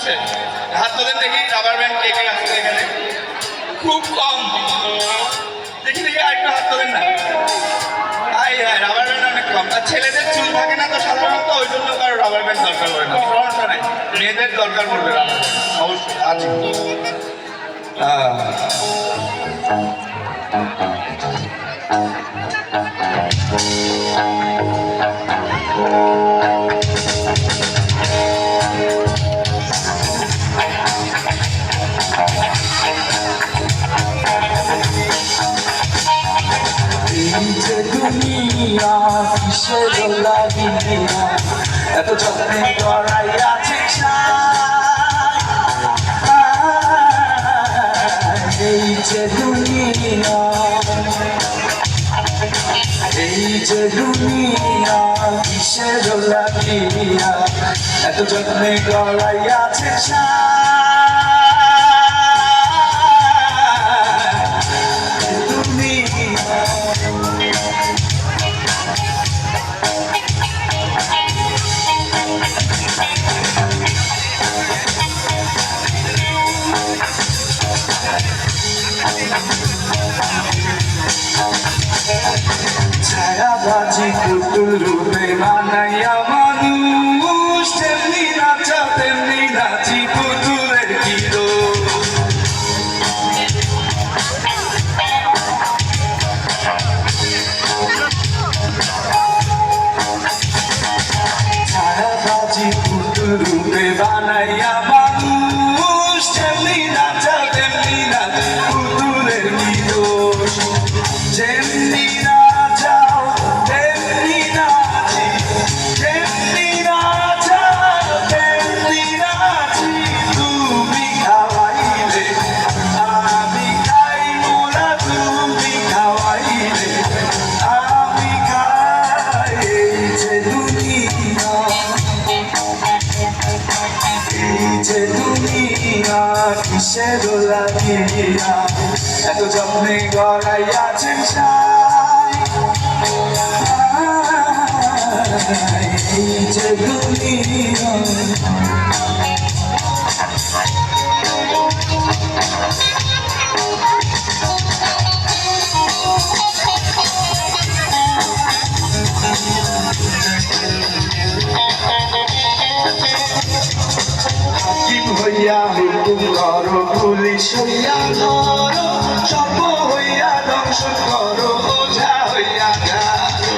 আছে? হাত তোলেন দেখি, রাবার ব্যান্ড কে কে আছে এখানে? খুব কম। দেখি দেখি আর একটু হাত তোলেন না। রাবার ব্যান্ড অনেক কম। আর ছেলেদের চুল থাকে না তো সাধারণত, ওই জন্য কারো রাবার ব্যান্ড দরকার পড়ে না। সমস্যা নাই, মেয়েদের দরকার পড়বে রাবার ব্যান্ড অবশ্যই আছে। দুনিয়া কিসের লাগিয়া এত যত্নে করাইয়াছে এই যে দুনিয়া, এই যে দুনিয়া কিসের লাগিয়া এত যত্নে করাইয়াছে ছায়াবাজি পুতুল রূপে বানাইয়া মানুষ, তেমনি নাচা তেমনি নাচি পুতুলের কি দোষ। ছায়াবাজি পুতুল রূপে বানাইয়া মানুষ, তেমনি নাচা তেমনি নাচি পুতুলের কি দোষ। যেমনি কিসের লাগিয়া এত যত্নে গড়াইয়াছেন এই যে দুনিয়া। হইয়া হুকুম করো, পুলিশ হইয়া ধরো, সর্ব হইয়া দংশন করো, ওঝা হইয়া যারো।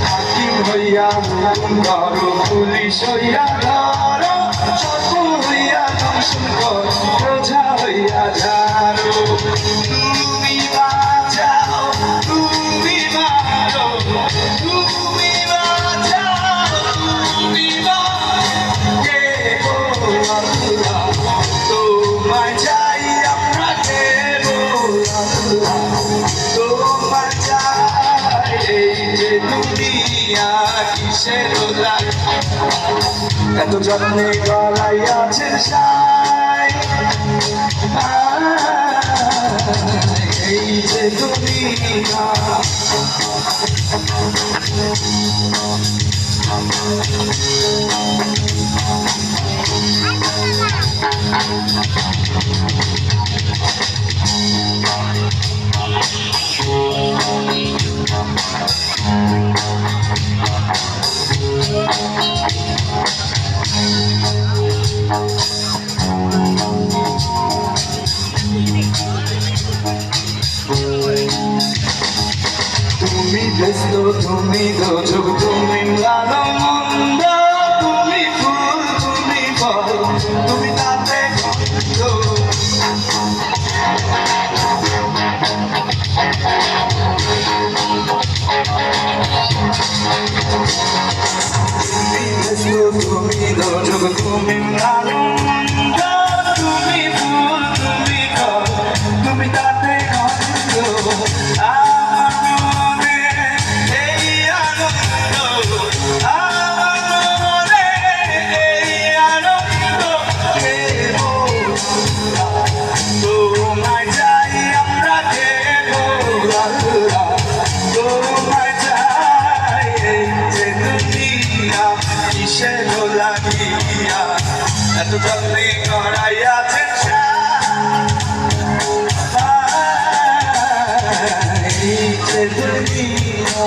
হাকিম হইয়া হুকুম করো, পুলিশ হইয়া ধরো, সর্ব হইয়া দংশন করো, ওঝা হইয়া যারো। তুমি বাঁচাও, তুমি মারো, তুমি তোমায় চাই, আমরা দেব তোমায় চাই। এই যে দুনিয়া কিসের এত যত্নে গড়াইয়াছেন সাই, এই যে দুনিয়া। তুমি ব্যস্ত, তুমি দোজক, তুমি ভালো মন্দ, তুমি ফুল, তুমি ফল, তুমি তাতে গন্ধ। তুমি ব্যস্ত, তুমি দোজক, তুমি ভালো মন্দ, তুমি ফুল, তুমি ফল, তুমি তাতে গন্ধ। তোমায় চাই, এই যে দুনিয়া কিসে লাগিয়া এত যত্নে করাইয়াছেন এই যে দুনিয়া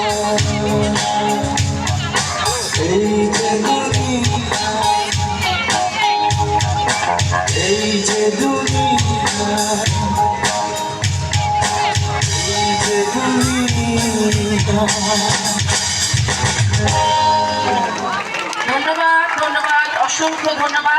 এই যে দুনিয়া এই যে দুনিয়া এই যে দুনিয়া ধন্যবাদ, ধন্যবাদ, অসংখ্য ধন্যবাদ।